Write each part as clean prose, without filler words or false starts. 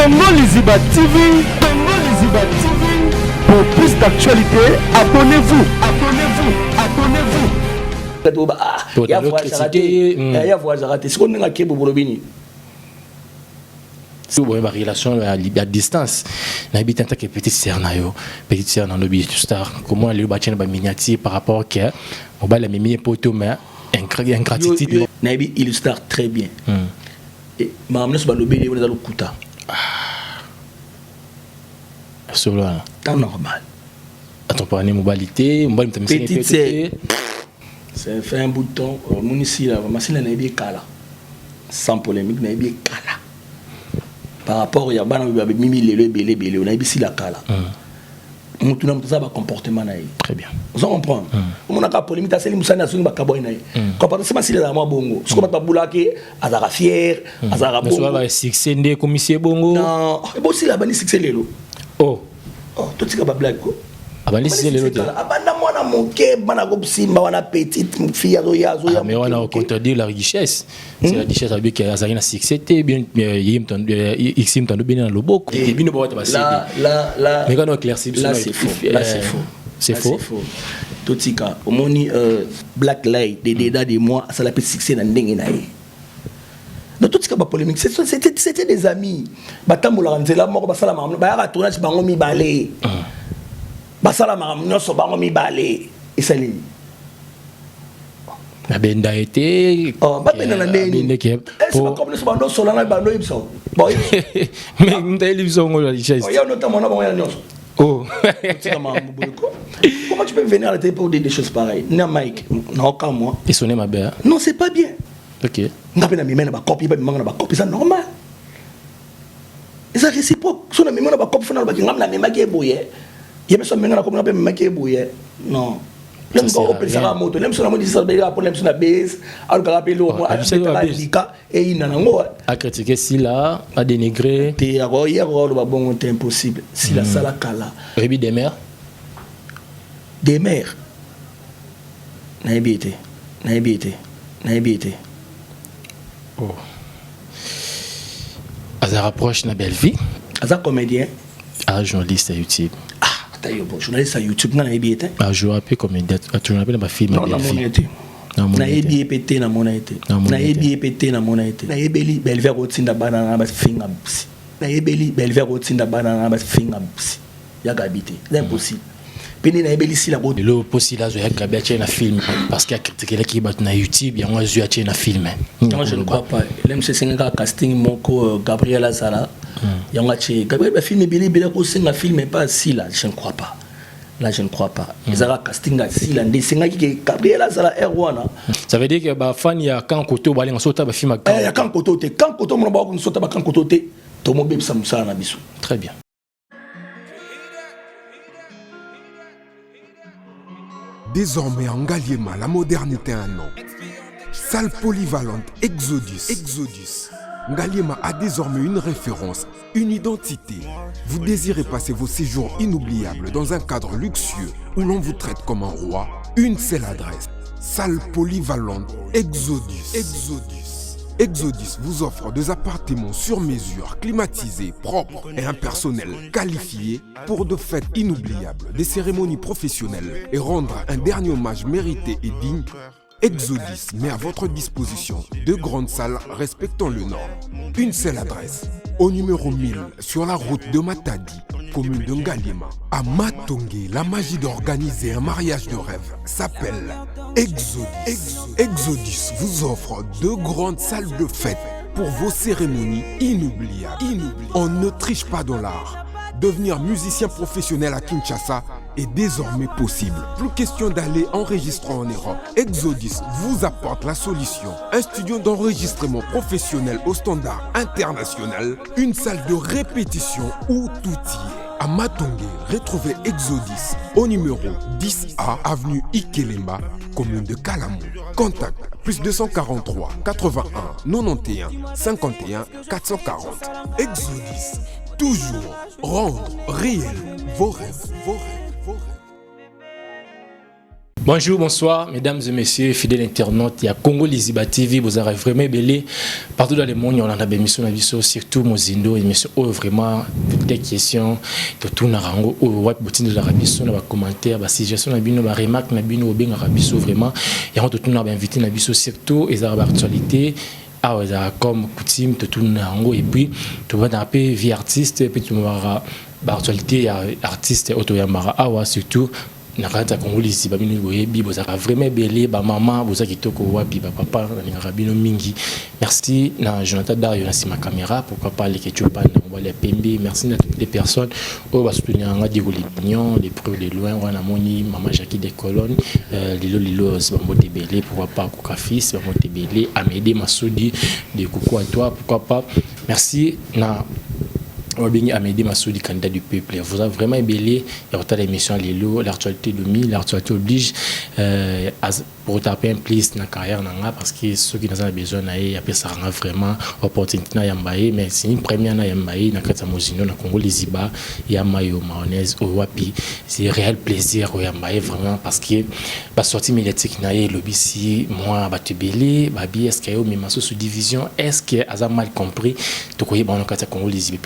Congo Liziba TV, Congo Liziba TV. Pour plus d'actualité, abonnez-vous, abonnez-vous, abonnez-vous. Il y a voix raté. Ce qu'on a qui est pour le béni. Si vous avez une relation à distance, n'habite en tant que petite sœur nayo, petite sœur dans le but star. Comment aller bâtir une miniature par rapport à que on va la mimi poto mais ingratitude. Nabi illustre très bien. Et maman se balobé on est dans le kuta. Sur là. Temps normal. Attends pas une mobilité, on va me petite c'est fait un bouton mon ici là, ma sina nabi kala. Sans polémique nabi kala. Par rapport à Yabana, il y avait Mimi Belé, on a ici la cala. On a un comportement. Très bien. Vous comprenez? On a un polémique, c'est Moussana Souni Bakaboy. Quand c'est Massile la Bongo, ce qu'on a boulaké, Azara fier, Azara Bongo. Soit la succès des commissaires Bongo. Non, et bon, si la banni succès Lélo. Oh, tout ce qui va blague. Ah, bah, c'est le lot. Abandonne-moi mon quai, Managopsimba, on a petite fille, Zoya. Mais on a contredit la richesse. C'est la richesse avec qui Azarina succès, bien, Xim t'en bien dans le beau. Et bien, là, mais quand on éclaircit, là, c'est faux. Là, c'est faux. C'est faux. Tout ce cas, au moins, Black Light, des dédas des mois, ça l'a fait succès dans le dengue. Dans tout ce qui est polémique, c'était des amis. Batamboula, Ranzela, Moro, Basala, Bayara, tournage, Bangomi, Balé. Basala maramno so bango mi balé et ça lui la benda été ba benda na ndeni c'est pas comme le bando solana bando ibso bon mais ndai libso ngolo la richesse il y a notamment na bon ya nyonso oh comment tu peux venir à la télé pour dire des choses pareilles na Mike na aucun moi et sonner ma belle non c'est pas bien OK ngape na mimena ba copie ba mimanga na ba copie ça normal c'est réciproque so na mimena ba copie fana ba ngam na mimaki eboye. Il y a même comme on appelle bouillet. Non. L'homme qui a appelé ça moto, l'homme qui a dit ça, il a appelé ça base, alors qu'il a appelé l'homme, et il n'a pas à critiquer si là, à dénigrer. Et alors, hier, c'est impossible. Si la salle a cala. Rébi des mères. Des mères. Naïbité. Oh. À sa rapproche, na belle vie. À sa comédien. À journaliste à YouTube. Journaliste à YouTube, non, naïbité. À jouer un peu comédien. Tu n'as pas ma fille, non, naïbi pété na mon été. Naïbi pété na mon été. Naïbeli belver au tinda banana bas finga bsi. Naïbeli belver au tinda banana bas finga bsi. Yaga habité. C'est impossible. Peni naïbeli si la route. Le possible là, yaga habité na film parce qu'il a critiqué les qui battent na YouTube, il y a moi joué na film. Non, je ne crois pas. L'aime c'est singa casting moko Gabriel Azala. Yangachi Gabriel film bili ko singa film mais pas si là, je ne crois pas. Là, je ne crois pas. Ils ont casting à si là, des singa qui Gabriel Azala R1. Ça veut dire que bah fan il y a quand côté au balai on saute ba film il y a quand côté on ba on saute ba quand côté to mo beb samsa na bisu. Très bien. Désormais en Ngaliema, la modernité a un nom. Salle polyvalente Exodus. Ngaliema a désormais une référence, une identité. Vous désirez passer vos séjours inoubliables dans un cadre luxueux où l'on vous traite comme un roi? Une seule adresse. Salle polyvalente Exodus. Exodus vous offre des appartements sur mesure, climatisés, propres et un personnel qualifié pour de fêtes inoubliables, des cérémonies professionnelles et rendre un dernier hommage mérité et digne. Exodus met à votre disposition 2 grandes salles respectant le nom. Une seule adresse, au numéro 1000 sur la route de Matadi, commune de Ngaliema. À Matongé, la magie d'organiser un mariage de rêve s'appelle Exodus. Exodus vous offre 2 grandes salles de fête pour vos cérémonies inoubliables. On ne triche pas dans l'art. Devenir musicien professionnel à Kinshasa est désormais possible. Plus question d'aller enregistrer en Europe. Exodus vous apporte la solution. Un studio d'enregistrement professionnel au standard international. Une salle de répétition où tout y est. À Matongé, retrouvez Exodus au numéro 10A, avenue Ikelemba, commune de Kalamou. Contact plus 243 81 91 51 440. Exodus, toujours rendre réel vos rêves. Bonjour, bonsoir, mesdames et messieurs, fidèles internautes. Il y a Congo Liziba TV, vous avez vraiment belé. Partout dans le monde, on a des émissions, surtout Mozindo, émissions vraiment toutes les questions, tout le monde, web boutique de l'Arabie, on a des commentaires, des suggestions, des remarques, des Arabie, vraiment. Et on a tout le monde invité, surtout, ils ont l'actualité. Ah ouais, comme coutume, tout le monde, et puis, tout le monde a peu vie artiste, et puis tout le monde a l'actualité artiste, autoyamara, ah ouais, surtout. Nakata Congolais babino boyebi bozaka vraiment belé ba maman bozaka kitoko wapi ba papa na rabino mingi. Merci na Jonathan Dario na ma caméra pourquoi pas les ketchup na wala pembe. Merci à toutes les personnes au ba soutenir nga di Lignon les preux de loin wana moni maman Jackie des colonnes lilo bambote belé pourquoi pas Koka fils bambote belé Amédée Massoudi de coucou à toi pourquoi pas. Merci na Amédée Massoudi, candidat du peuple. Vous avez vraiment ébellé. Il y a l'émission Lilo, l'actualité de mi, l'actualité oblige pour taper un plus dans la carrière parce que ceux qui ont besoin d'aller, ça rend vraiment opportunité à Yambaye. Mais c'est une première à Yambaye, dans le Mozino, dans le Congo, les Iba, Yamayo, Mayonnaise, Wapi. C'est un réel plaisir au Yambaye vraiment parce que la sortie médiatique, le BC, moi, je suis Babi, est-ce qu'il y a une sous division? Est-ce qu'il y a mal compris? Tu connais, dans le Congo, les Iba,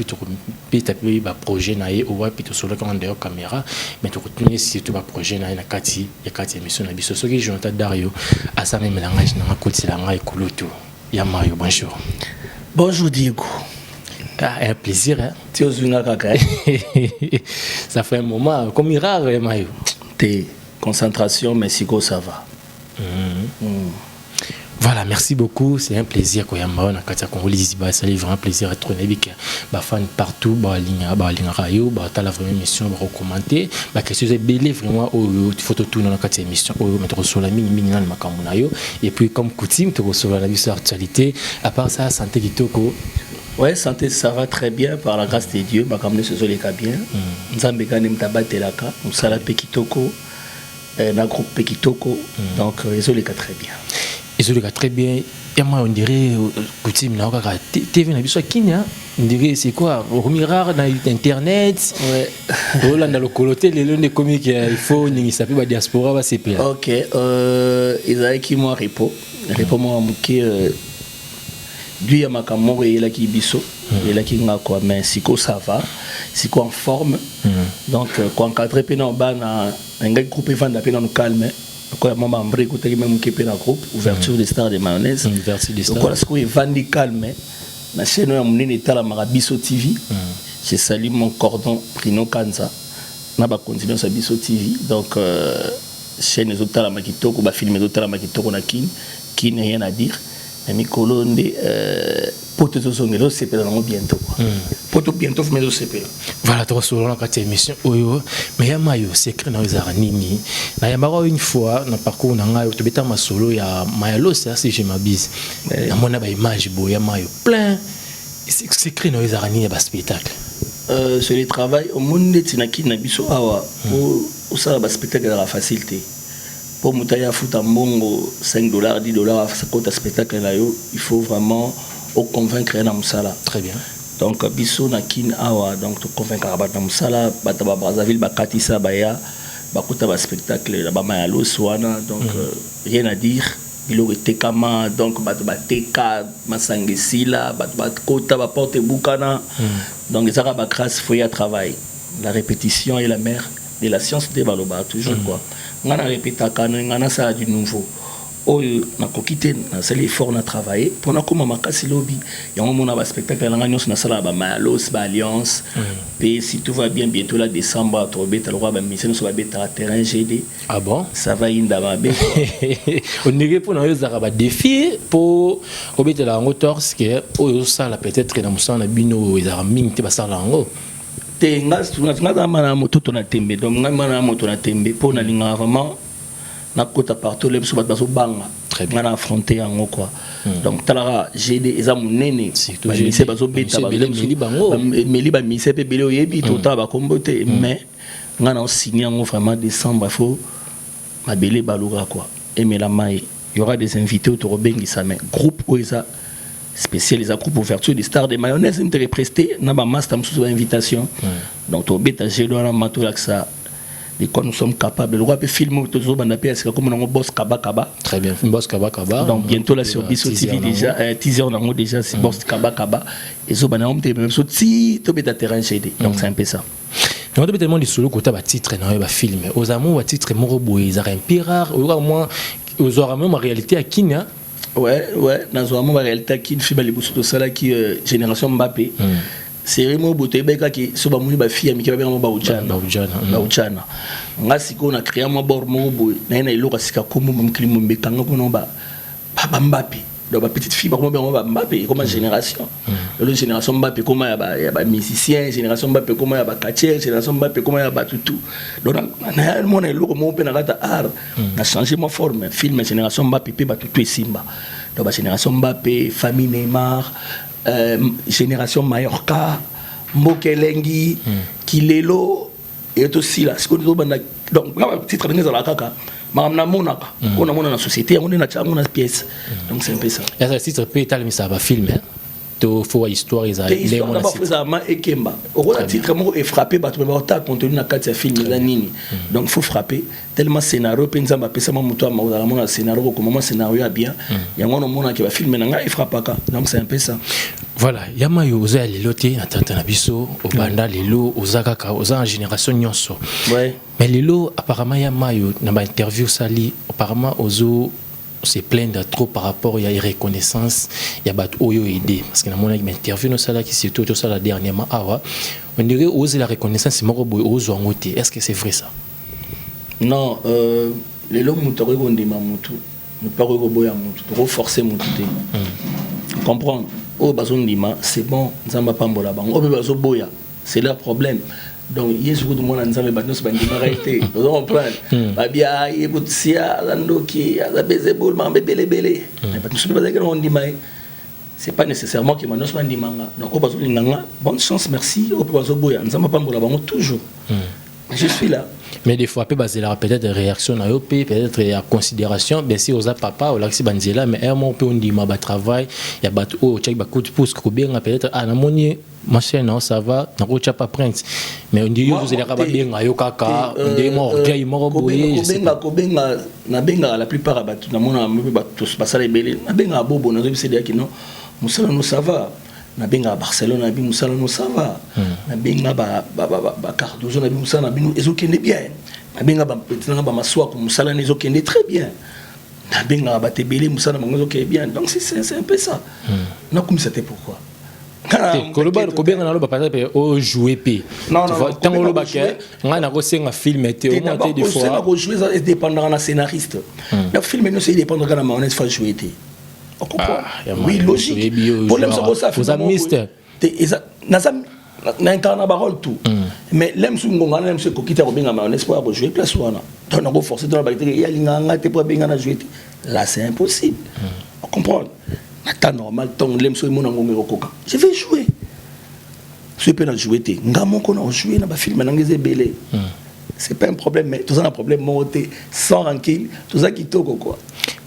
puis tu as projet naïe ou puis tu sur le caméra mais tu continues si tu as projet naïe na kati émission na biso soki Jonathan Dario à ça même langage na koti la ngai kulutu ya Mayo bonjour. Bonjour Diego. Ah, un plaisir hein. Tu es venu kaka. Ça fait un moment comme rare Mayo. Tes concentration mais siko ça va. Voilà, merci beaucoup. C'est un plaisir qu'on y a marre. C'est vraiment un plaisir d'être avec les fans partout. Les radio, la vraie émission, recommander. Question est belle vraiment. Il faut tout dans la émission. Mettre sur la mini et puis comme coutume, tu reçois la vie sur l'actualité. À part ça, santé kitoko. Ouais, santé ça va très bien par la grâce de Dieu. Ma caméra ce sont les cas bien. Nous avons gagné Mtabatelaka, nous sommes Pekitoko, na groupe Pekitoko. Donc ils sont les cas très bien. Ils ont le cas très bien. Et moi, on dirait, coutume, TV, on dirait, c'est quoi? Au miroir, dans Internet. Ouais. Dans le coloté, les lunes de comiques, il faut, il s'appelle la diaspora, c'est pire. Ok. Ils ont qui moi, Repo. Repo, moi, qui. Lui, il y a ma caméra, il a qui biso. Il a qui n'a quoi. Mais si ça va, si en forme. Donc, quand encadré, on va un groupe, il va nous calmer. Quoi maman membre écouter même qui na groupe ouverture des stars de mayonnaise ouverture des stars quoi ce que vandi calme na chaîne ya munene tala Marabiso TV je salue mon cordon Prino Kanza na ba continuer sa Biso TV donc chaîne les autres la makitoko ba film les autres la makitoko na qui n'a rien à dire mais mikolo ndé poto zongelo c'est bientôt poto bientôt mais c'est voilà toi sur la émission oyo mais ya mayo secret na ezara nini na ya maro une fois na parcours na ngayo to beta masolo ya mayalo ça si je m'abuse na mona ba image bo ya mayo plein secret na ezara nini ba spectacle c'est le travail au monde tinaki na biso awa pour ça ba spectacle la facilité pour moutaya futa mbongo $5 $10 ça coûte un spectacle là il faut vraiment au convaincre na musala. Très bien. Donc biso na kin awa donc to convaincre ba na musala bata ba Brazzaville ba katisa ba ya ba kuta ba spectacle là ba mayalo swana donc rien à dire bilo tekama donc ba teka masangesila ba kota ba porte bukana donc ça ba grâce faut y a travail la répétition est la mère de la science de baloba toujours quoi ngana répéta kana ngana ça du nouveau oyo na kokite na sali effort na travailler pour na koma makasi lobby ya mona ba spectacle na nganyos na sala ba malos ba alliance et si tout va bien bientôt là décembre to beta le roi ba mission so ba beta terrain GD. Ah bon ça va inda ba be on dirait pour na yo za ba défi pour obeta la ngotor ce que oyo ça la peut-être na musana bino za ming te ba sala ngo te ngas tu na mana moto to na tembe donc mana moto na tembe pour na linga vraiment na kota partout les sobat baso banga on a affronté en quoi donc talara GD eza munene ba mise baso beta ba meli ba mise pe bele oyebi tout ta ba kombote mais ngana on signé en vraiment décembre faut ma bele balura quoi et mais la mai il y aura des invités autour bengi ça mais groupe oisa spécial les groupes ouverture des stars de mayonnaise interprété na ba master sous invitation donc to beta GD na mato ça de quoi nous sommes capables. Le roi peut filmer tout ça, comme on boss Kaba Kaba. Très bien, boss Kaba Kaba. Donc bientôt là sur Bisso TV déjà, teaser en anglais déjà, c'est boss Kaba Kaba. Et ça, on a même so ti to beta terrain chédé. Donc c'est un peu ça. On a tellement de solo côté ba titre dans ba film. Aux amours ba titre moro boy, ça un peu rare. Au moins aux aura même en réalité à Kenya. Ouais, dans un moment en réalité à Kenya, film les bousses de ça là qui génération Mbappé. C'est vraiment beauté beka qui so ba muni ba fille mi ki ba ba uchana ngasi ko na créer mo bor mo boy na ina iloka sika komo mo klimo mbekanga ko no ba Mbappé donc ba petite fille ba ko ba Mbappé comme génération le génération Mbappé comme ya ba musicien génération Mbappé comme ya ba catcher génération Mbappé comme ya ba tout donc na mo na iloko mo pe na kata art na changer ma forme film génération Mbappé pe ba tout simba donc ba génération Mbappé famille Neymar génération Mallorca, Mokelengi, Kilelo, et aussi là. Donc, titre de la caca, Madame Monaka, on a dans la société, on est dans la pièce. Donc, c'est un peu ça. Il y a un titre peut être mais ça va filmer. Il faut histoire, ils ont les mots. Et Kemba. Au titre est frappé, mais on a contenu dans 4 films. Donc, il faut frapper. Tellement scénario, pensa ma pesa mamuto ma uzala mona scénario comme scénario a bien. Il y a un mona qui va filmer nanga il frappe pas. Donc, c'est un peu ça. Voilà, yama yo oza lelote atata na biso au banda lelo oza kaka oza en génération nyonso. Ouais. Mais lelo apparemment yama yo na ba interview sali apparemment ozo se plaindre trop par rapport à la reconnaissance il y a bat oyo aider parce que na mona interview no sala qui surtout tout ça la dernièrement awa on dirait oser la reconnaissance moko boy ozo ngote. Est-ce que c'est vrai ça? Non, lelo muto ko ndima mutu. Ne pas boya mutu, trop forcer mutu. Comprendre. Oh bazon ndima, c'est bon, nzamba pambola bango. Oh bazo boya, c'est leur problème. Donc yesu ko dumona nzamba banos bandima raité. Vous comprenez? Babia yebutsia landoki, azabeze bol mambe belebele. Mais banos pas que on ndima. C'est pas nécessairement que manos bandima. Donc oh bazon ndanga, bonne chance, merci. Oh bazo boya, nzamba pambola bango toujours. Je suis là. Mais des fois, peut-être des réactions à l'OP, peut-être à considération, bien si aux papa, ou l'axi banzela, mais un moment, on dit, ma travail, il y a battu, oh, check, coup de pouce, bien, peut-être, ah, namoni, machin, non, ça va, n'a pas pas prince. Mais on dit, vous allez rabattre bien, à yokaka, on dit, moi, orgueil, moi, boye, na benga, la plupart, abattu, na mona, tous, passar les belés, na benga, bobo, na c'est dire que non, moussala, nous, ça va. Na benga Barcelone na bi musala no ça va na benga ba Cardozo na bi musala na bino ezokende bien na benga ba petina ba maswa ko musala na ezokende très bien na benga ba tebele musala mango ezokende bien donc c'est un peu ça na comme c'était pourquoi koloba ko benga na lo ba peut-être au jouer p tant lo ba ke nga na ko senga film était au moins des fois ça ko jouer ça dépendra na scénariste le film no c'est dépendra na ma faut jouer té. On comprend. Oui, logique. Problème c'est ça. Vous avez mystère. Na incarna barol tout. Mais l'aime sou ngonga l'aime se kokita ko benga ma espoir pour jouer place wana. Donc on va forcer dans la bactérie ya linganga te pour benga na jouer. Là c'est impossible. On comprend. Attends normal ton l'aime sou mon ngomero koka. Je vais jouer. Je peux na jouer té. Ngamo ko na jouer na ba film na ngeze belé. C'est pas un problème mais tout ça un problème monté sans rancune, tout ça qui toko quoi.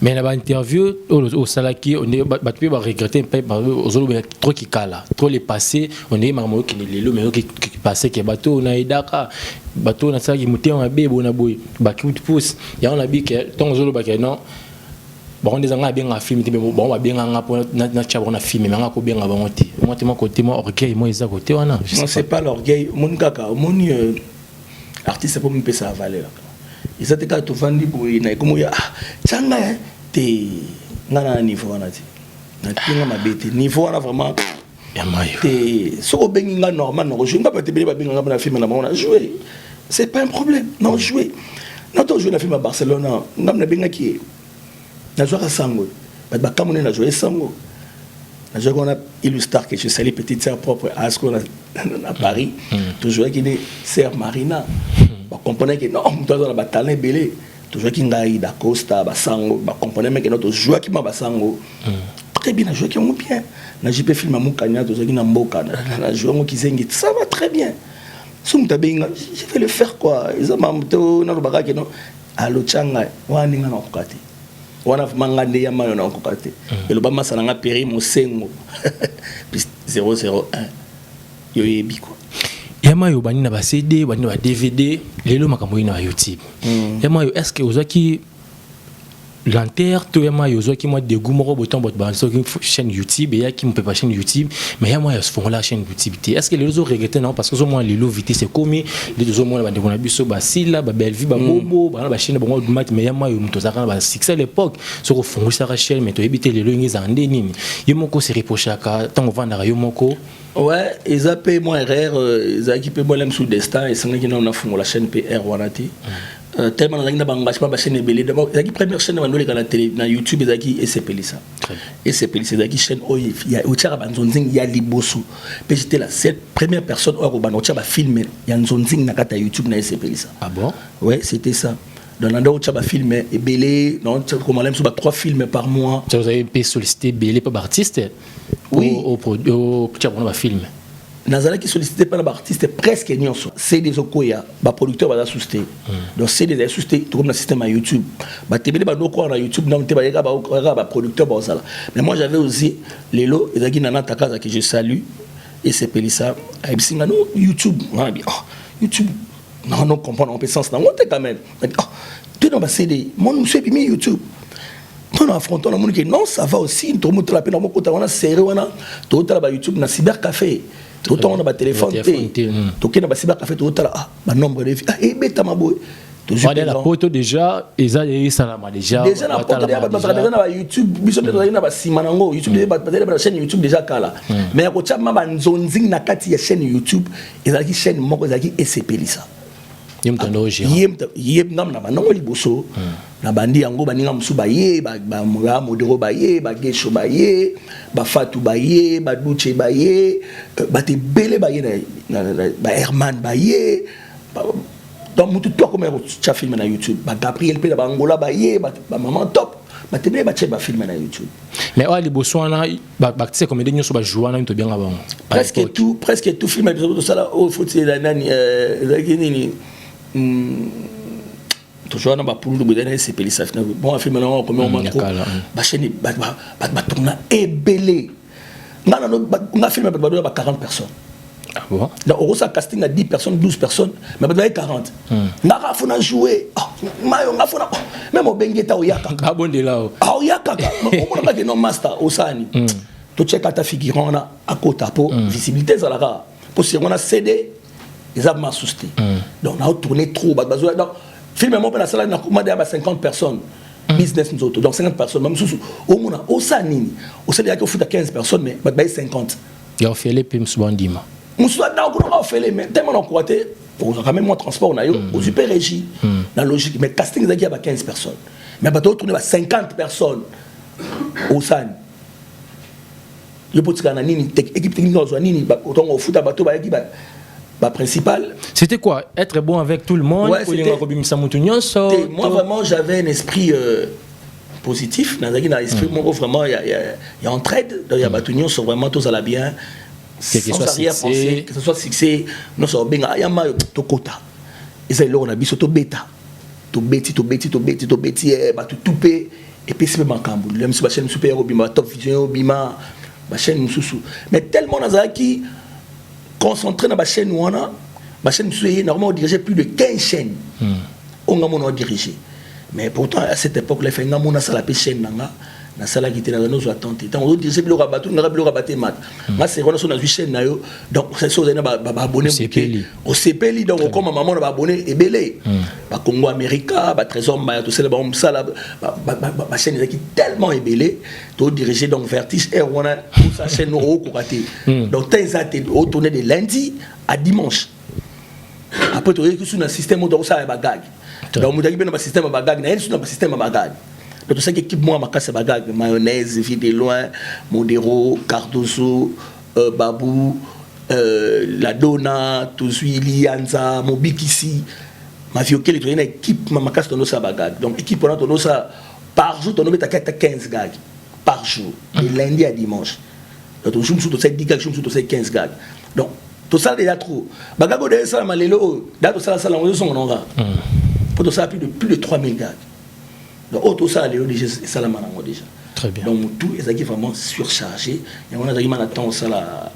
Mais dans l'interview, au Salaki, on est regretter trop qui cala, trop les passés, on est marmot qui les lots, mais qui passé qui bateau, on a Idaka, bateau, on a ça qui moutait en bébé, on a boué, bateau de pouce, il y a un habit qui est tant zolo baké, non. Bon, on est en bien à filmer, mais bon, on va bien en pour notre chat, on a filmé, mais on a bien à monter. Moi, tu m'as côté, moi, orgueil, moi, ils ont côté, on a. Non, c'est pas l'orgueil, mon caca, mon artiste, c'est pour me payer sa valeur. Et ça, t'es quand tu vends du bruit, comme il y a, tiens, t'es dans niveau, on a dit. Na ma bête, niveau, on a vraiment. T'es sur le normal, non, je ne vais pas te payer dans la film, on a joué. C'est pas un problème, non, jouer. Non, tu joues dans la film à Barcelone, on a bien qui est. On a joué à Sango. On a joué à Sango. On a joué à Illustar, que je salue petite sœur propre à Asco à Paris. Tu joues avec une sœur Marina. On comprenait que non, tu as dans la talent belé. Tu joues avec une da Costa, Basango. On comprenait que non, tu joues avec une Basango. Très bien, on a joué avec un bien. On a joué film à Moukania, tu joues avec une Mboka. On a joué avec Kizengit. Ça va très bien. Je vais le faire quoi. Ils ont mamto na rubaka que non. Allo changa, wani ngana okati. Wana manga nde ya mayo na okati. Et le bama sananga péri mo sengo. 001. Yo yebi quoi. Yamayo bani na ba CD, bani na ba DVD, lelo makambo ina ba YouTube. Yamayo est-ce que ozaki l'enterre to Yamayo ozaki moi de gumoro boton bot ba sur chaîne YouTube et qui me peut pas chaîne YouTube, mais Yamayo se font la chaîne YouTube. Est-ce que les autres regrettent non parce que au moins les lots vite c'est comme les autres moins ba de na biso ba sila ba belle vie ba bobo ba chaîne ba ngol mat mais Yamayo mutozaka ba succès à l'époque sur au fond ça chaîne mais to éviter les lots ngizande nini. Yemoko se reprochaka tango vanda yomoko. Ouais, ils ont payé moins RR, ils ont équipé moins sous destin et c'est là qu'ils ont fait la chaîne PR Wanati. Tellement on a engagé ma chaîne Belé. D'abord, ils ont la première chaîne dans la télé, dans YouTube, ils ont dit SCP ça. SCP, ils ont dit chaîne il y a Ochara Banzonzing, il y a Libosu. Puis j'étais la première personne au Roban Ochara filmer, il y a Nzonzing na kata YouTube na SCP ça. Ah bon? Ouais, c'était ça. Dans l'endroit où tu as filmé et Belé, non, comme on aime sur 3 films par mois. Vous avez sollicité Belé par artiste? Oui. Au film. Nazala qui sollicité par l'artiste presque n'y sont. C'est des okoya, ba producteur va sousté. Donc c'est des sousté tout comme le système à YouTube. Ba tebele ba noko na YouTube na mte ba producteur ba sala. Mais moi j'avais aussi les lots et zaki nana takaza que je salue et c'est Pelissa. Ai bisinga no YouTube. On a dit YouTube. Non comprendre en puissance na monte quand même. Tu dans ba CD, mon monsieur puis YouTube. On a affronté le monde qui non ça va aussi tout le monde la peine on a serré on a tout là YouTube na cybercafé tout on a téléphone tout qui na cybercafé tout là ba nombre de et beta maboy toujours la photo déjà eza salama déjà la photo déjà na YouTube biso de na ba simanango YouTube ba chaîne YouTube déjà kala mais ko tchama ba nzonzing na kati ya chaîne YouTube ezaki chaîne moko ezaki SCP-lisa yem ngam na banongo liboso na bandi yango baninga musu baye ba modero baye ba gesho baye ba fatu baye ba duche baye ba te bele baye na ba Herman baye donc mutu to comme tu filmé na YouTube ba Gabriel pe ba Angola baye ba maman top ba te bele ba che ba filmé na YouTube mais wa liboso na ba tu sais comme des nyonso ba jouer na to bien avant presque tout filmé de ça là au faut c'est la nani nini toujours na ba pour le bodana c'est Pelissa bon film na comme on manque ba chaîne ba tourna ebelé na film ba 40 personnes. Ah bon? Là on a casting à 10 personnes 12 personnes mais ba 40 na ra fona jouer mayo nga fona même au bengeta o yaka ba bonde là o yaka on a que non master osani to check ta figurant na à côté pour visibilité ça là pour si on a CD ils ont mal sousté. Donc on a tourné trop donc film moi dans salle na commandé à 50 personnes business nous autres donc 50 personnes même sous au mona au sanini au c'est qu'il faut 15 personnes mais bah 50 il a fait les pims bandima musu na ko na fait les mais tellement on croité pour quand même moi transport na yo au super régie dans logique mais casting il y a 15 personnes mais bah tourner 50 personnes au san yo potika na nini équipe technique au nini ba autant au foot à bateau ba équipe principal. C'était quoi? Être bon avec tout le monde? Ouais, moi vraiment j'avais un esprit positif. Dans un esprit vraiment il y a entraide. Il y a batunion sur vraiment tous à la bien. Sans arrière-pensée, que ce soit succès, non ça bien. Il y a mal to kota. Et ça là on a biso to bêta, to bêti, bah tout pé et puis c'est mancambo. Même si ma chaîne super obima, top vision obima, ma chaîne sous. Mais tellement nazaki concentré dans la chaîne où on a ma chaîne normalement dirigé plus de 15 chaînes on a dirigé mais pourtant à cette époque les fait on a la chaîne na sala qui était dans nos attentes on dirigé le rabat on a le rabaté mat moi c'est on a sur chaîne donc c'est ça on a abonné au CPLI donc comme maman on a abonné et belé ba Congo America ba Trésor Maya tout ça ça ma chaîne qui tellement ébélé to dirigé donc Vertige et on a sa chaîne au couraté donc t'as au tourner de lundi à dimanche après tu es sur un système de ça bagage donc vous avez bien un système bagage na sur un système bagage donc tout ça qui équipe moi ma casse bagage mayonnaise vie de loin Modero Cardozo Babou la Dona Tozui Anza Mobikisi ma vie auquel une équipe ma casse dans ça bagage donc équipe on a dans ça par jour on met à 15 gars par jour de lundi à dimanche donc je me suis tout ça 10 gars je me suis tout ça 15 gars donc tout ça déjà trop bagago de ça malelo dans tout ça on sont on pour tout ça plus de 3000 gars donc tout ça léo déjà ça la manango déjà très bien donc tout est vraiment surchargé et on a vraiment attend ça la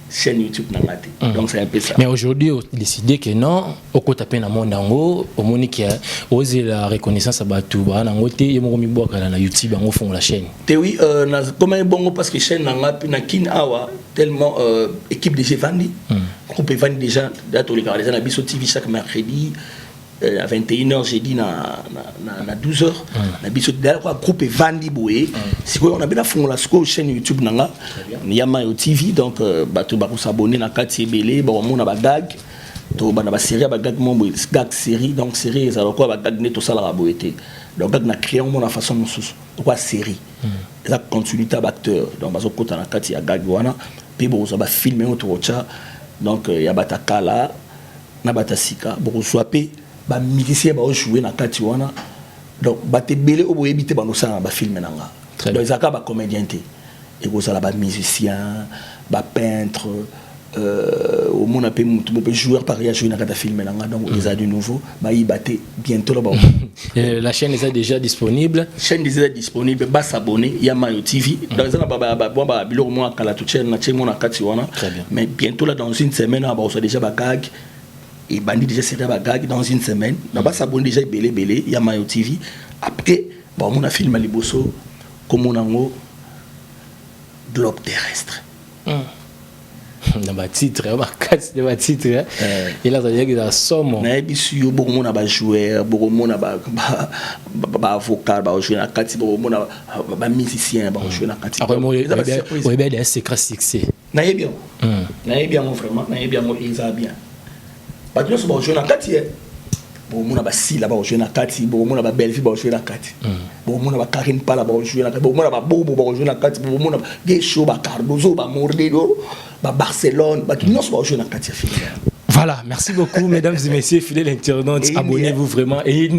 chaîne YouTube Nangate. Donc c'est un peu ça. Mais aujourd'hui, on a décidé que non, au côté de la monde, au monde qui a osé la reconnaissance à Batou, il y a un YouTube, on fond la chaîne. Oui, comment est bon parce que chaîne Nangate, na kin awa tellement équipe de Gevandi, groupe Evandi déjà, tous les gars, les anabis sur TV chaque mercredi. À 21h, j'ai dit à 12h. Le groupe est Vandi Boué. On a bien fait la chaîne YouTube. Il y a Mayo TV. Donc, tu vas s'abonner à la chaîne Belé. On a gag. Tu vas série gag série. Donc, série, ça va quoi gag tout ça la boété. Donc, on a créé une façon de faire série. La continuité d'acteur. Donc, on a la chaîne gag. Puis, on va filmer autour de ça. Donc, il y a Batakala, Nabatasika, Boroswape. Ba musicien ba jouer na kati wana donc ba te belé o boyebi te ba no sala ba film nanga donc ezaka ba comédien te et ko sala ba musicien ba peintre au monde pe mutu be joueur pareil à jouer na kata film nanga donc ils a du nouveau ba y baté bientôt là ba la chaîne est déjà disponible ba s'abonner ya Mayo TV donc ça ba bilo mo akala tout chaîne na chaîne mo na kati wana mais bientôt là dans une semaine ba on déjà ba gag. Et Bandi déjà c'est un gag dans une semaine. D'abord s'abonne déjà belé il y a Mayo TV. Après bon on a filmé les bosso comme on a un globe terrestre. Dans ma titre, ma titre. Et là ça veut dire que la somme. Na bisu yo beaucoup on a ba joueur, beaucoup on a ba avocat, ba jouer na kati, beaucoup on a ba musicien, ba jouer na kati. Après moi il y a des secrets succès. Na bien. Na bien vraiment, na bien moi ils a bien. Bah tu vois jouer na kati bon mon ba si là ba jouer na kati bon mon ba belle fille ba jouer na kati bon mon ba Karine pas là ba jouer na kati bon mon ba bobo ba jouer na kati bon mon ba gay show ba Cardozo ba Mordedo ba Barcelone ba tu vois jouer na kati fille. Voilà, merci beaucoup mesdames et messieurs fidèles internautes, abonnez-vous vraiment et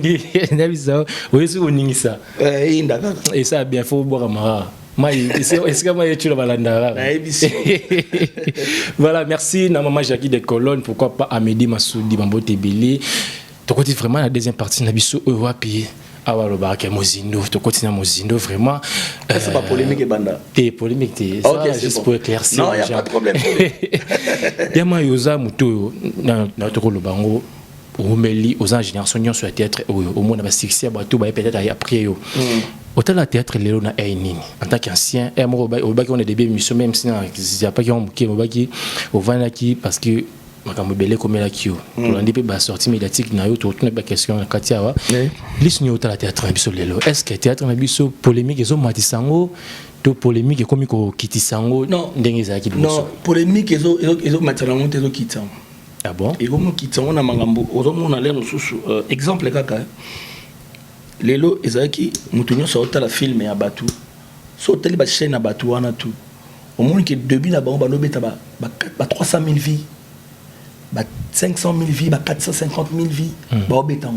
et ça bien faut boire mara. Est-ce que moi tu le balandara? Voilà, merci na maman Jackie de Colonne, pourquoi pas Amédi Massoudi Bambo Tebeli. Tu continues vraiment la deuxième partie na biso Europe awa lo baraka Mozindo, tu continues Mozindo vraiment. C'est pas polémique et banda. T'es polémique t'es. OK, c'est juste pour éclaircir. Non, il y a pas de problème. Yama yoza muto na to lo bango. Romeli aux générations nyonso ya théâtre au monde ba succès ba tout ba peut-être après yo. Autant la théâtre lelo na nini en tant qu'ancien et moi au baki on est des émissions même si il y a pas qui on au baki au vanaki parce que makambo belé comme la kio to landi pe ba sortie médiatique na yo to tuna ba question na katia wa lisni autant la théâtre biso lelo est-ce que théâtre na biso polémique ezo matisango to polémique comme ko kitisango ndenge za ki biso non polémique ezo matisango ezo kitango. Ah bon? Et comme qui on a mangambo, on a l'air exemple kaka. Lelo ezaki mutunyo sa hôtel film ya batu. So hôtel ba chaîne na batu wana tout. Au moins que début na bango ba no beta ba 300 000 vies. Ba 500 000 vies, ba 450 000 vies. Ba obeta.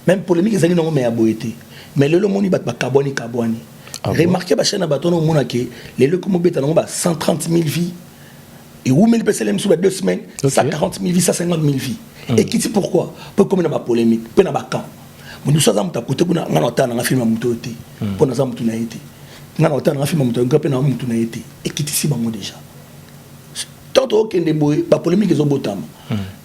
Même polémique ezali non mais ya boété. Mais lelo moni ba carbone. Remarquez ba chaîne na batu no mona ke lelo comme beta non ba 130 000 vies. Et où mais le PCLM sous 2 semaines, ça 40 000 vies, ça 50 000 vies. Et qui dit pourquoi? Pour comme il y a une polémique, pour il y a un camp. Nous sommes à côté, nous avons un film à Moutoté, pour nous avons un été. Nous avons un film à Moutoté, et qui dit si déjà. Tant que des boys, la polémique est au botam.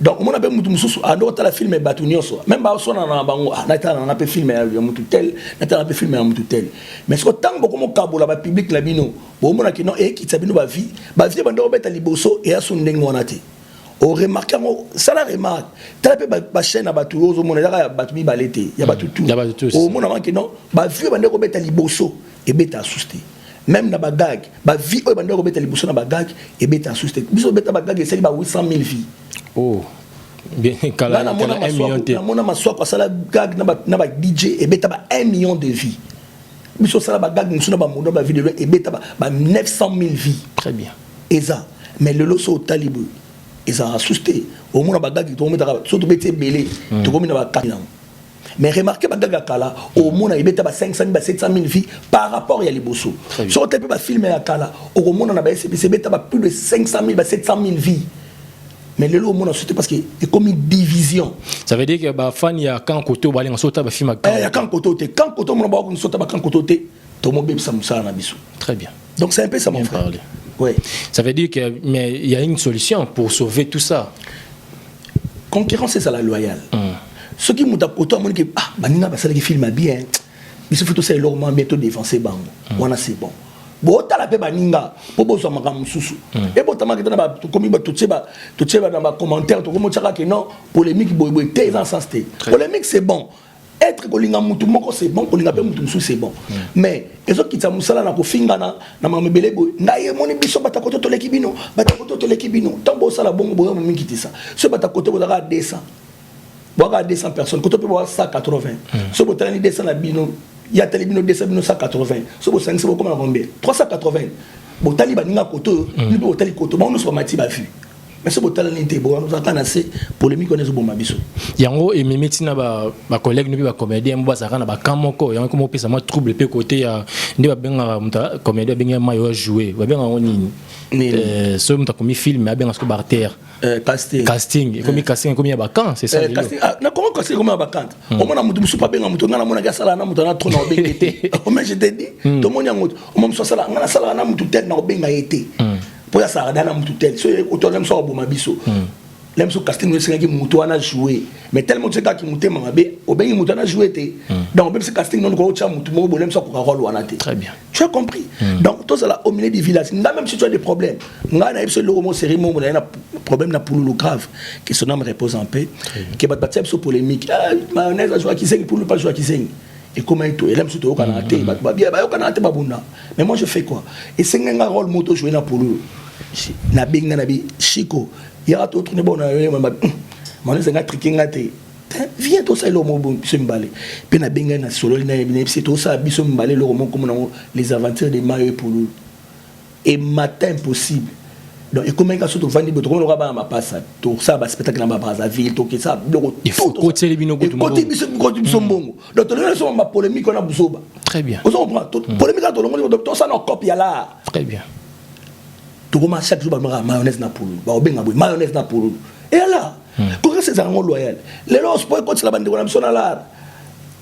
Donc, on a bien moutou moussou, à d'autres la film est battu nyoso. Même pas son en bango, on a pu filmer à moutou tel, on a pu filmer à moutou tel. Mais ce que tant beaucoup mon cabo la public la bino, bon mon akino et qui s'abino ba vie bando beta liboso et à son dengo onate. Au remarquant ça la remarque, t'as ba chaîne à batu au mon là batu mi balete, ya batu tout. Au mon avant que non, ba vie bando beta liboso et beta assusté. Même na bagag ba vie o bando ko beta liboso na bagag e beta asuste biso beta bagag e seli ba 800 000 vies bien kala 1 million te mona maswa kwa sala gag na ba DJ e beta ba 1 million de vies biso sala bagag musuna ba mondo ba vidéo e beta ba 900 000 vies très bien eza mais le loso talibu eza asuste o mona bagag to meta so to beta belé to ko mina ba kana. Mais remarquez, Kala, au monde, il y a 500 000, 700 000 vies par rapport à Liboso. Si on peut filmer à Kala, au monde, on a plus de 500 000, 700 000 vies. Mais le lot, on a sauté parce qu'il y a comme une division. Ça veut dire que les fans, il y a quand côté, on a sauté à film. Il y a quand côté, on a sauté à quand côté, tout le monde a sauté à quand côté. Très bien. Donc c'est un peu ça, mon frère. Ouais. Ça veut dire qu'il y a une solution pour sauver tout ça. Concurrence, c'est ça la loyale. Ceux qui m'ont apporté, ils disent ah, Banina, ça qui filme bien. Mais il faut tout ça, ils ont bientôt défoncé. Voilà, c'est bon. Bon, tu as la paix, Baninga, pour que tu aies un souci. Et pour que tu aies un commentaire, tu as non, polémique, polémique, c'est bon. Être kolinga mutu moko c'est bon, kolinga pe mutu musu c'est bon. Mais les autres qui t'a musala na kofinga na mamebele boy. Na ye moni biso batakoto to lekibino, batakoto to lekibino. Tambo sala bongo boyo mami kitisa. Ce batakoto bozaka 200. Boaka 200 personnes, koto pe boaka 180. Ce botani 200 na bino, ya telebino 200 bino 180. Ce bo 5 c'est beaucoup na combien 380. Botali baninga koto, ni botali koto, ba on se mati ba vu. Mais ce botal n'était bon, nous avons assez polémique on est bon mabiso. Yango et memetina ba collègue nous ba comédien mba ça na ba kamoko yango comme pesa moi trouble pe côté ya ndi ba benga muta comédien benga mayo jouer ba benga oni so muta komi film ba benga sko barter casting et comme casting comme ya ba kan c'est ça casting na comment casting comme ya ba kan au moins na mutu musu pa benga mutu ngana mona ga sala na mutu na trop na obengete au moins je te dis to moni yango au moins so sala ngana sala na mutu tête na obenga été pour ça dans un tout tel c'est autant même ça au mabiso l'aime so casting nous c'est qui mutu ana jouer mais tellement c'est qui mutu mamabe au ben mutu ana jouer té donc même ce casting non ko cha mutu mo l'aime ça ko rôle wana té très bien tu as compris donc tout ça là au milieu du village même si tu as des problèmes nga na epso le romo série mo na problème na pour le grave que son âme repose en paix que bat batep so polémique mayonnaise a jouer qui sait pour pas jouer qui sait et comment il aime surtout au Canada bien au Canada babuna mais moi je fais quoi et c'est un rôle moto jouer na pour na binga na bi Chico il y a d'autres ne bon na moi c'est un trick ngate viens tout ça le mot biso mbale pe na binga na solo na c'est tout ça biso mbale le roman comme les aventures de Mario pour et matin possible donc et comment ça surtout vandi beto on va ma passe tout ça ba spectacle na Brazzaville tout ça il faut côté les bino côté biso mbongo donc to le son ma polémique on a busoba très bien on comprend polémique to le donc ça non copie là très bien tu commences chaque jour à mayonnaise na poulou ba obenga boy mayonnaise na poulou et là quand c'est un loyal les lois pour côté la bande on a besoin là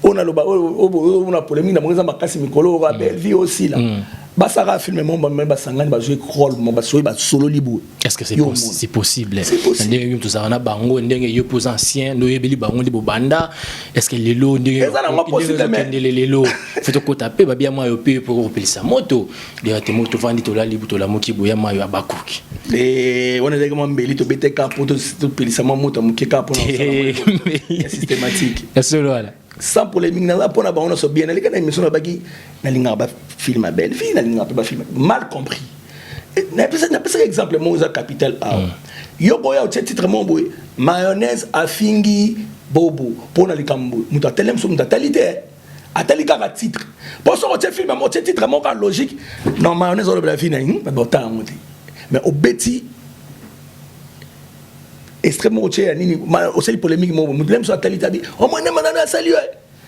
on a le on a polémique na monza makasi mikolo ba belle vie aussi là ba ça va filmer mon même ba sangani ba jouer rôle mon ba jouer ba solo libo est-ce que c'est possible ndenge tout ça on a bango ndenge yo pose ancien no yebeli bango libo banda est-ce que lelo ndenge lelo faut ko taper ba bien moi yo pe pour repelisa moto de te moto vandi to la libo to la moki boya mayo abakuki et on est comme mbeli to bete capo to pelisa moto moki capo systématique est-ce là sans polémique na pour na bango so bien na likana émission na baki na linga ba film à belle vie na linga ba film mal compris na pas exemple mo za capital A yo boya au titre mon boy mayonnaise afingi bobo pour na likambo muta telem so muta talité atalika ka titre pour so te film mo titre mo ka logique non mayonnaise on le fin na ba temps mais au beti extrêmement cher nini aussi polémique mo mutlem so talité bi au moins na manana saluer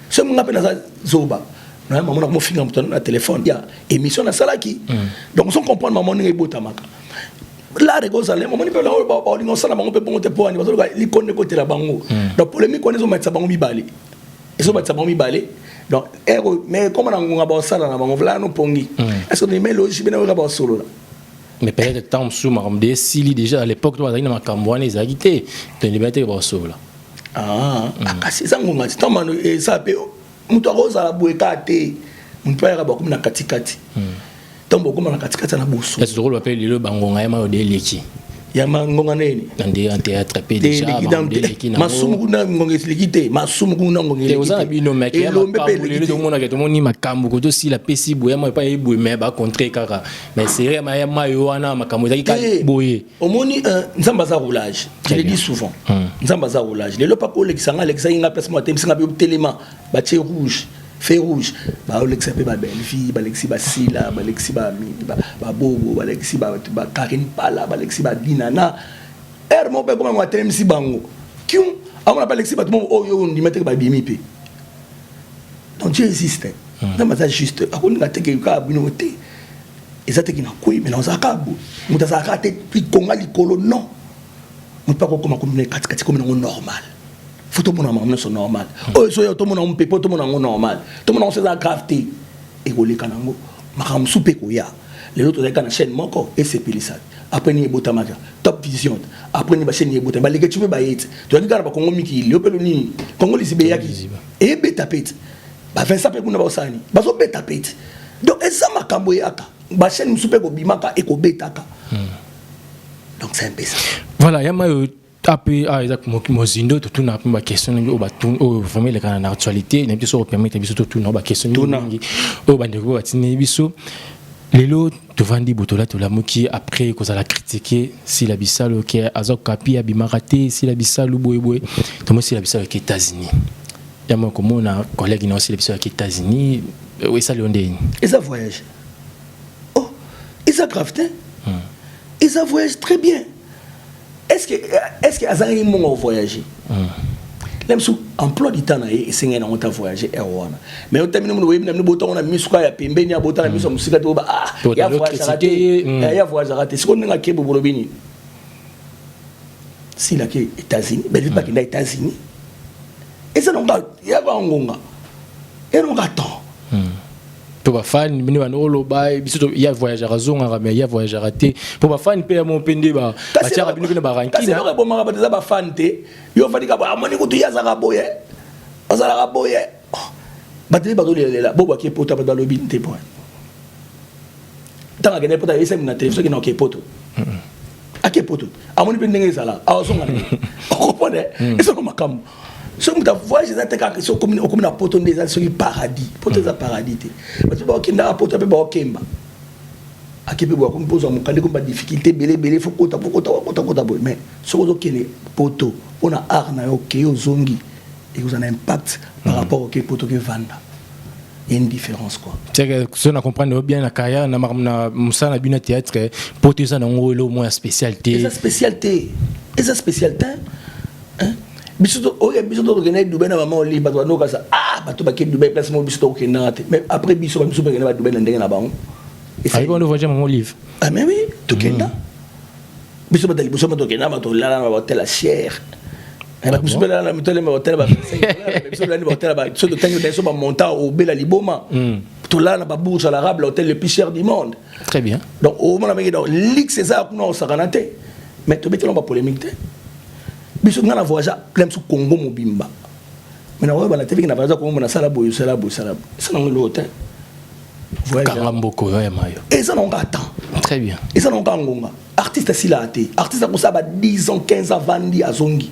ce mon appelle na zoba na maman na mo finga mutana na téléphone ya émission na salaki donc on comprend maman ni botamaka la regoza le maman ni pe la ba lingo sala bango pe bongo te po ani bazo li konne côté la bango donc polémique on est so metsa bango mibale et so metsa bango mibale donc mais comment na ngonga ba sala na bango vla no pongi est-ce que ni mais logique bena ba solo là mais peut-être temps sous marmde sili déjà à l'époque toi na makambwana ezagité te liberté ba solo akasi zangu ngati tamano ça pe mutu akoza boeka te mutu ayaka bakomi na katikati ntango bokoma na katikati na boso est-ce que le rappel le bangonga ya mayo de leki ya mangonga neni ndé en théâtre pe déjà leki na masumu kuna ngonga lekite masumu kuna ngonga lekite oza bino mec ya makambulelo to mona ke to moni makambu ko to si la pesi boya mo pa ebu mais ba contre kaka mais c'est ya mayo wana makambu za ka boye omoni nzamba za roulage je le dis souvent nzamba za roulage lelo pa ko lekisanga lekisa inga place mo tem singa bi telema ba tie rouge feu rouge ba Alexis ba belle fille ba Alexis ba Sila ba Alexis ba Bobo ba Alexis ba Karine Pala ba Alexis ba Dinana mo pe comme moi TMC bango kium amona ba Alexis ba tout monde oyo ndi mettre ba bimi pe donc Dieu existe dans ma juste akoni ngateke ka binote ezate kina koi mais dans akabu mutazaka te plus konga likolo non on pas comment comme kati comme normal faut tout le monde c'est normal oh so tout le monde peut tout le monde normal tout le monde c'est la gravité et ko le kanango makam soupe ko ya les autres dans la chaîne moko et c'est pilisa après ni botamaka top vision après ni ba chaîne ni botamaka les tu veux ba yet tu regardes ba Congo miki le pelo ni Congo lisibe yaki et beta pet ba Vincent pe kuna ba osani ba so beta pet donc eza makambo yaka ba chaîne musupe ko bimaka e ko betaka donc c'est un peu ça voilà yama après mozindo tout na ma question au batun au vraiment les canaux actualité n'a biso permettre biso tout na ba question ngi au bandeko batini biso lelo to vandi botola to la moki après qu'on a la critiquer si la bisalo qui azok kapi abimaraté si la bisalo boyeboy to mo si la bisalo qui États-Unis ya mo comme on a collègue na aussi la bisalo qui États-Unis oui ça le ndeni et ça voyage oh et ça grave et ça voyage très bien. Est-ce que Azari m'a voyagé? Même sous emploi du temps, c'est un on t'a voyagé. Mais au terme, nous avons bouton, on a mis quoi, il y a pembe, il y a bouton, il y a mis sur il y a voyagé raté, il y a voyagé raté. Ce qu'on a qui est pour Robini. Si la qui est États-Unis, mais il pas qu'il est États-Unis. Et ça non pas, il y a pas un gonga. Et non attend. Pour ma fan, il y a voyagé à Zonga, mais il y a voyagé raté. Pour ma fan, il y a mon pende, il y a un baranki. Il y a un fan, il y a un fan, il y a un fan, il y a un fan, il y a un fan, bateli bato lela bobo ki poto ba lobi nte point tanga gene poto ese na télévision ki na ke poto ake poto amoni pe ndenge sala awasonga okopone eso ko makambo so muta voyage za teka so comme na poto ndeza so paradis poto za paradis te bato ba kinda poto pe ba okemba akepe bo kompoza mukande ko ba difficulté belé faut kota boy mais so ko kene poto ona art na yo ke ozongi et vous avez un impact par rapport au poto que vanda. Il y a une différence quoi. C'est que si on comprend bien la carrière, na musana bina théâtre, poto ça na ngolo moins spécialité. Et sa spécialité hein? Bisoto organiser Dubaï na maman oli bato no kasa bato ba ke Dubaï place mo bisoto ko kenate mais après biso ba na Dubaï na ndenge na bango. Et ça on voyage mon livre. Ah mais oui, to kenda. Biso ba dali biso ba to kenda ba to la ba hotel la chère. Je suis là, je suis monté au Bella Liboma. Tout là, on a bourse à l'arabe, l'hôtel le plus cher du monde. Très bien. Donc, au moment où on a dit que c'est ça, on a dit mais tu as polémique. Mais si on a voyagé, plein de Congo, Mobimba. Mais on a dit que on a voyagé comme on a salaboy. Ça, on a l'hôtel. Et ça, on attend. Très bien. Et ça, on attend. Artiste, s'il a été. Artiste, ça a 10 ans, 15 ans, 20 ans, à Zongi.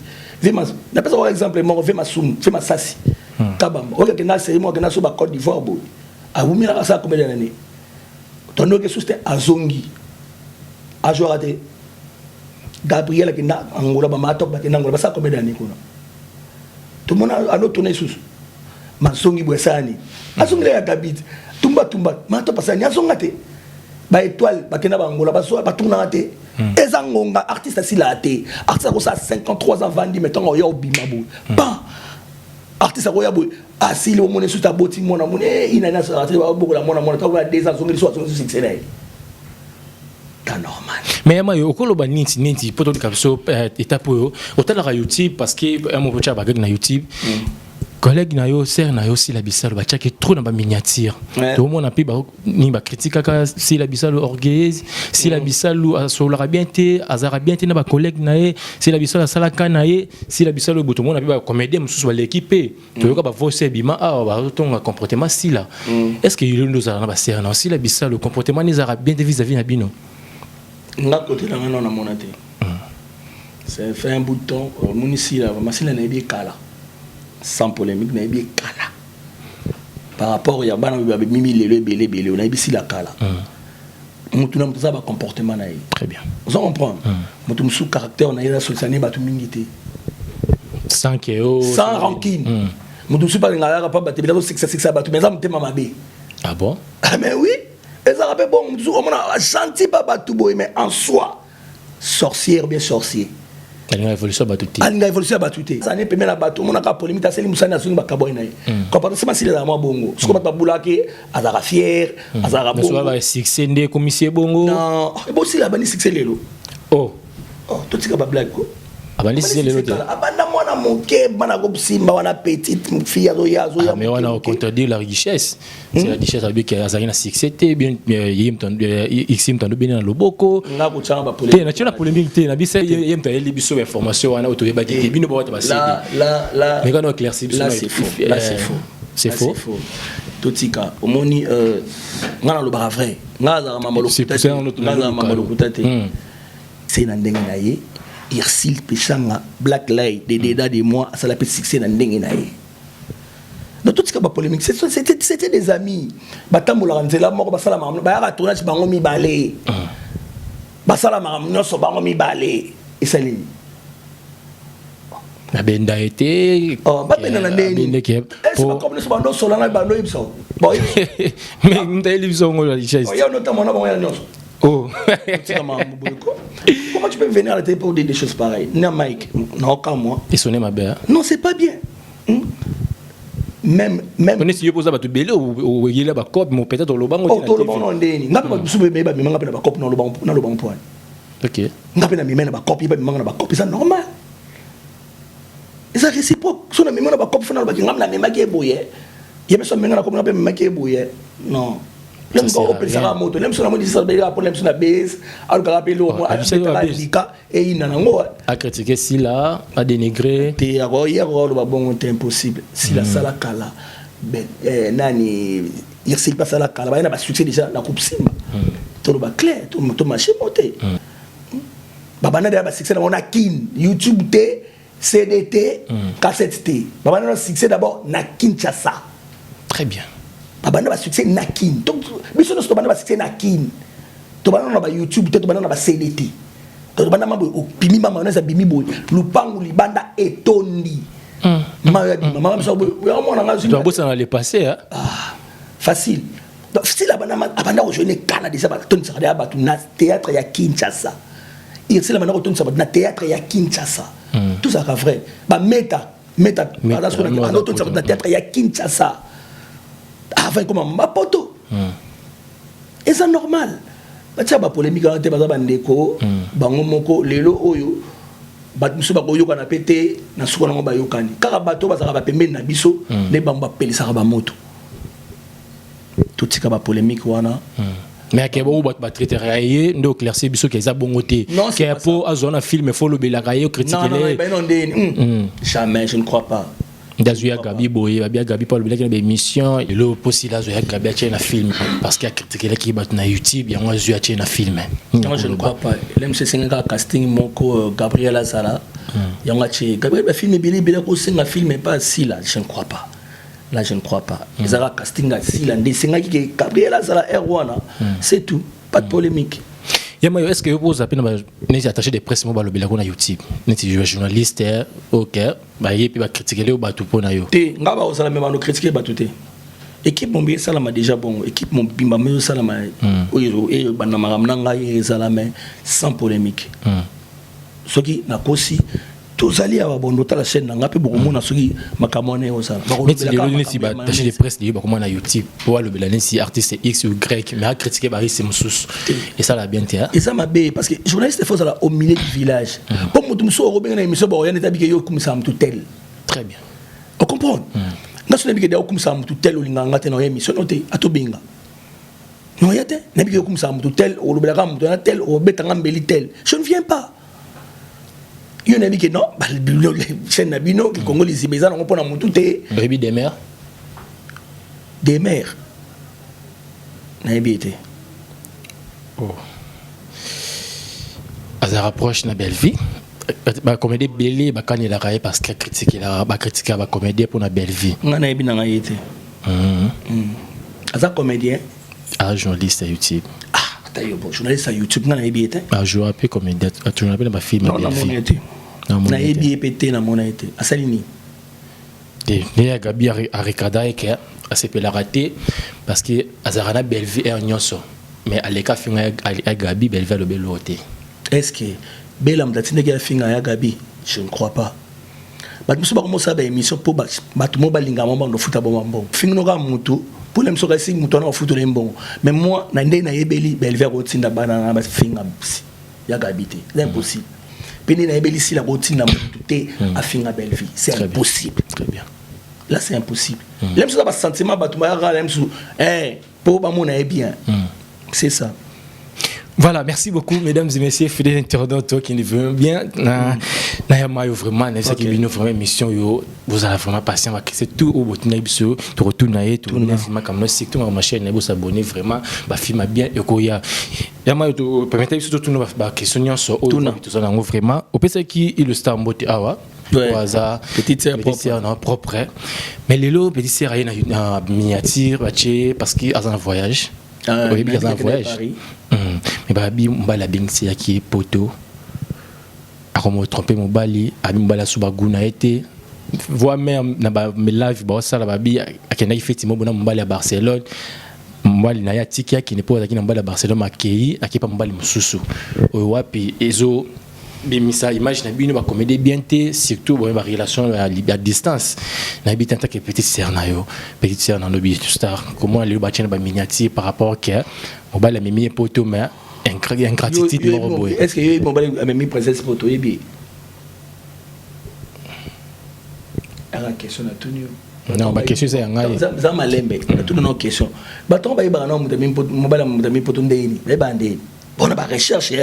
N'appelle par exemple moi Vema Soum Vema Sassi Kabamba oka kena série moi kena so ba Côte d'Ivoire boy abumira ça combien d'années ton nom que c'était Azongi a joué raté Gabriel kena Angola ba matok ba kena Angola ça combien d'années kuna tout le monde a notre tourné sous Masongi Bwesani Azongi la Gabit tumba matok pasani Azongate ba étoile ba kena ba Angola ba so ba tourna raté ezangonga artiste asilate artiste ko sa 53 ans vandi mettons o yo bimabo ba artiste ko ya boy asili o mone suta boti mona mone ina na sa artiste ba boko la mona ta ba 2 ans zongi so succès na ta normal mais yama yo okolo ba niti poto kapso étape yo hôtel ra YouTube parce que mo pocha ba na YouTube collègue na yo ser na yo si la bisalo ba tchake trop na ba miniature to mo na pi ba ni ba critique ka si la bisalo orgueilleuse si la bisalo solara bien te azara bien te na ba collègue na ye si la bisalo sala kana ye si la bisalo boto mo na pi ba comédien mususu ba l'équipe to yo ka ba voice bima ba tonga comportement si là est-ce que il nous a na ba ser na si la bisalo comportement ni azara bien te vis-à-vis na bino na côté la na monate c'est fait un bout de temps munisi la masila na bien kala sans polémique mais bien kala par rapport ya bana ba mimi lelo belé on a ici la kala mutu na mutza ba comportement na très bien vous comprenez mutu sous caractère on a ila solutionner ba tout mingité sans keo sans rancune mutu sous pas ngala pas ba te bilo succès ba tout mais ça mutema mabe ah bon ah mais oui et ça rappelle bon mutu on a gentil pas ba tout boy mais en soi sorcière bien sorcier alinga évolution batuté ça n'est pas la bateau mon a polémique c'est musana sur ba kaboy na quand parce que c'est la moi bongo ce qu'on ba boulake azara fier azara bongo so ba succès ndé commissaire bongo non et bon si la bani succès lelo oh tout ça ba blague ko abani succès lelo te abanda mona mwana moke bana ko simba wana petite fille azo ya mais on a contredire la richesse c'est la richesse avec qui azali na succès te bien xim tando bien na loboko nga ko tsanga ba te na tuna polémique te na bisa yem ta eli biso information wana auto ba ki bino ba ta ba là mais quand on éclaircit là c'est faux là c'est faux totika omoni nga na lobaka vrai nga za mamalo kutate c'est na ndenge na ye Irsil Pechanga Black Light des dédas des mois ça l'appelle succès na ndenge na ye dans tout ce qui est polémique c'était des amis batambola nzela moko basala makambo ba ya tournage bango mibale basala makambo nyonso bango mibale esalini na benda été ba benda na ndeni est-ce que comme le bando solana bando ibso boy mais ndeli biso ngolo la richesse ya notamment na bango ya nyonso oh comment tu peux venir à la télé pour dire des choses pareilles na Mike non aucun moi et sonner ma belle non c'est pas bien même on est si je pose ba to belé ou yela ba cop mo peut-être lo bango na TV non ndeni ngapi ba biso be ba mimanga pe na ba cop na lo bango point OK ngapi na mimena ba cop ba mimanga na ba cop c'est normal c'est réciproque so na mimanga ba cop fona ba ngam na mimaki eboye yebe so mimanga na cop na pe mimaki eboye non lem ko opel sara moto lem so na mo di sa be la pour lem so na base al ka pe lo mo a lika e ina na ngo a critiquer si là a dénigrer te ya ko lo ba bon c'est impossible si la sala kala ben nani Irsil pas sala kala ba ina ba succès déjà la coupe simba to lo ba clair to marché monter baba na ba succès na on a kin YouTube te CDT cassette T baba na succès d'abord na Kinshasa très bien baba na ba succès na kin donc biso no bana ba succès na kin to bana na ba YouTube to bana na ba CDT to bana ma bo pimi mama na za bimi bo lupangu libanda etondi mama so ya mona nga tu as ça le passé hein facile donc si la bana abanda ko jeune kana déjà ba ton sa ba tu na théâtre ya Kinshasa il c'est la bana ko ton sa ba na théâtre ya Kinshasa tout ça ka vrai ba meta ala so na ton sa ba théâtre ya Kinshasa avant comme ma poto et c'est normal batia ba polémique en te baza bandeko bango moko lelo oyo bat muso ba koyoka na pété na suko na ba yokani kaka bato baza ba pembeni na biso ne bamba pelisa ba moto tout tika ba polémique wana mais ke bo ba traiter rayer ndo éclaircir biso ke za bongoté ke po azona film faut le belagaye critiquer non jamais je ne crois pas Dazuya Gabi boye babia Gabi Paul Belaki na émission et le possible Dazuya Gabi a na film parce qu'il a critiqué qui bat na YouTube il y a moi Dazuya na film non je ne crois pas l'aime c'est un casting moko Gabriel Azala il y a matché Gabriel ba film bili ko singa film pas si là je ne crois pas là je ne crois pas ils a casting si là ndé singa ki Gabriel Azala R1 c'est tout pas de polémique. Yamayo, est-ce que vous avez des attachés de presse mobile na YouTube? N'êtes journaliste, ok, bah y va critiquer le bateau pour na yo. Te, ngaba osala même no critiquer bateau te. Équipe mon bien salama déjà bon, équipe mon bimba me salama oyo et bana maramna ngai salama sans polémique. Soki na kosi tozali ya bondo ta la chaîne na ngape beaucoup mona soki makamone osala. Mais les gens si ba attaché de presse li ba comment na YouTube pour le belane si artiste X ou Y mais à critiquer Barry c'est moussous. Et ça la bien té. Et ça m'a bé parce que journaliste faut ça au milieu du village. Pour mutu muso robin na émission ba oyane tabike yo comme ça mutu tel. Très bien. On comprend. Na so nabike da comme ça mutu tel o linganga te na émission noté atobinga. Non yate nabike comme ça mutu tel o lobelaka mutu na tel o betanga mbeli tel. Je ne viens pas. Il y en a qui non, c'est Nabino qui Congo les Ibézans on prend tout est brebis des mers. Des mers. Naibité. Oh. À la rapproche na belle vie. Ba comédie belé ba kani la raye parce que critiquer la ba critiquer ba comédie pour na belle vie. On a bien na yété. Asa comédien, ah journaliste à YouTube. Tayo bon journaliste à YouTube na yété. Ah je rappelle comédien, tu rappelles ma film na belle vie. Na yebi pété na mona été. Asalini. Ne Gabi a recada et que a se peut la rater parce que azarana belle vie est nyonso. Mais à l'écart finga à Gabi belle vie le beloté. Est-ce que Bella mdatine ga finga ya Gabi? Je ne crois pas. Bat muso ba komosa ba émission pour bat mo balinga mo bando futa bo mambo. Finga no ga mutu pour les muso sing mutu na futa le mbongo. Mais moi na ndé na yebeli belle vie rotinda banana ba finga ya Gabi té. C'est impossible. Péné na ebeli si la routine na muté a finir belle vie. C'est impossible. Très bien. Là c'est impossible. Même si ça va sentiment batumba même si pour ba mon bien. C'est ça. Voilà, merci beaucoup, mesdames et messieurs, fidèles internautes qui nous veulent bien. Vraiment, vraiment émission, vous allez vraiment passer, c'est tout au bout de l'émission, tout retourne à tout le monde, comme nous, c'est tout ma chaîne, vous abonnez vraiment, bah film bien, et quoi ya, permettez surtout nous bah questionner sur tout ça, vraiment, au PC qui illustre en beauté, au hasard, petite sœur propre, mais les lots, petite sœur, il y a une miniature, parce qu'il y a un voyage. Oui, bien un voyage. Mais babi mbala bingsi yaki poto. Akomo tromper mon bali, abi mbala subaguna été. Voix même na ba me live ba sala babi akena effectivement bona mbala à Barcelone. Mbali na ya tiki qui ne pas akina mbala Barcelone makei akipa mbali mususu. Wapi ezo bimisa image na bino ba comédie bien té surtout ba relation à distance na bi tanta que petite sœur na yo petite sœur na lobby star comment le bâtir ba miniature par rapport que on ba la mimi poto mais ingratitude moro boy est-ce que bon ba la mimi princesse poto yebi la question na tunu non ba question c'est ngai za malembe tout non question ba ton ba ba non mo ba la mimi poto ndeni ba ndeni on a ba recherche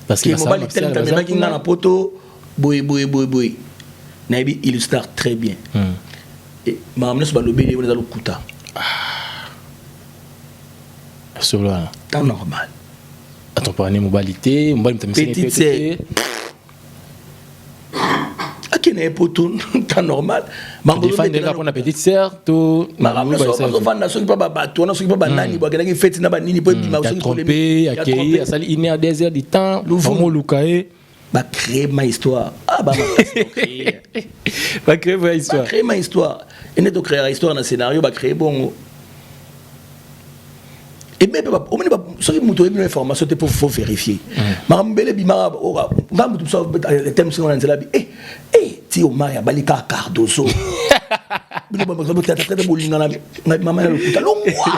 parce que na poto boy naibi illustre très bien et mamna so balobeli on a le kuta solo temps normal attends pas modalité petite akene poto temps normal défendre la pour la petite sœur tout mamna so vanda so pas bato na so pas banani bo kenaki fête na banini po bima so trompé accueilli à sali une heure 2 heures du temps vraiment lukaé ba créer ma histoire ba créer ma histoire créer ma histoire et ne de créer histoire dans scénario ba créer bon et même au moins ce qui muto une information te faut vérifier mambele bima ngam tout ça le thème sur la bi ti o maya balika Cardozo bino ba ba tata bolinga na mama le kuta longwa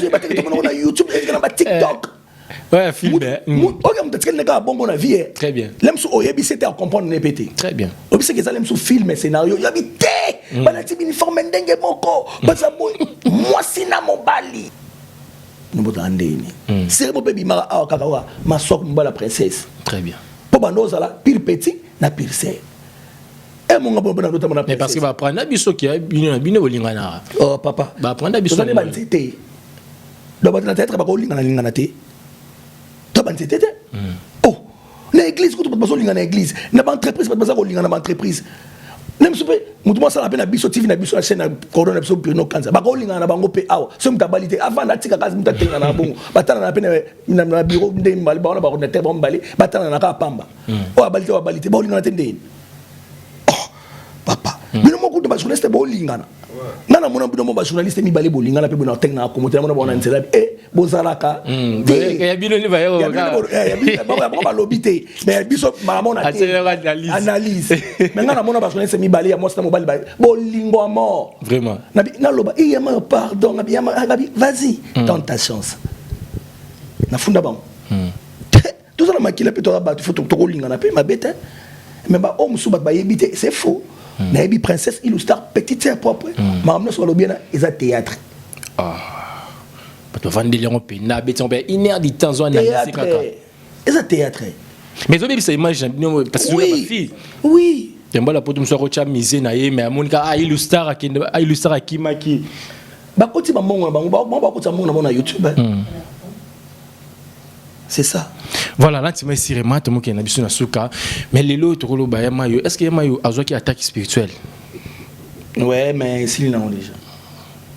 je ba te ko na YouTube et na TikTok ouais film on peut dire que bon na vie très bien l'aime sous oyebi c'était à comprendre répéter très bien oyebi c'est que ça l'aime sous film et scénario il habite bana ti uniforme ndenge moko baza boy moi sina mobali nous bout andeni c'est mon bébé mara a kakawa ma sok mbala princesse très bien pour bandoza la pile petit na pile c'est et mon gabo bana dota na mais parce que va prendre biso qui a bino bolingana oh papa va prendre biso na banzete do batna tête ba ko lingana lingana te to banzete oh na église ko to bazo lingana na église na ba entreprise bazo ko lingana na entreprise nem soupe mutu mo sala pe na biso TV na biso na chaîne na corona biso Bruno Kanza ba ko lingana na bango pe awa so mutabalite avant na tika kazi mutatenga na bongo batana na pe na bureau ndé mbali ba na ba ordinateur ba mbali batana na ka pamba o abalite ba lingana te ndé papa bino moko de ba journaliste ba lingana nana mona bino mo ba journaliste mi bale bo lingana pe bona tenga na komote na bona nzela bozalaka ya bino ni ba yo ya bino ba lobité mais biso maramona analyse maintenant na mona ba journaliste mi bale ya mo sta mobile ba bo lingwa mort vraiment na loba yama pardon vas-y tente ta chance na funda bam tout ça na makila pe to ba faut to lingana pe ma bête mais ba homme sou ba yebité c'est faux na yebi princesse illustre petite sœur propre maman so lobi na eza théâtre tu vas vendre les pena beti on peut inédit temps on analyser kaka eza théâtre mais obi ça image parce que ma fille oui j'aime la poto mso rocha misé na ye mais amonika illustre akimaki ba koti ba mongo ba koti mongo na YouTube c'est ça voilà là tu m'as si vraiment tout qui na biso na suka mais lelo to kolo ba yama yo est-ce que yama yo azo qui attaque spirituelle ouais mais s'il n'a déjà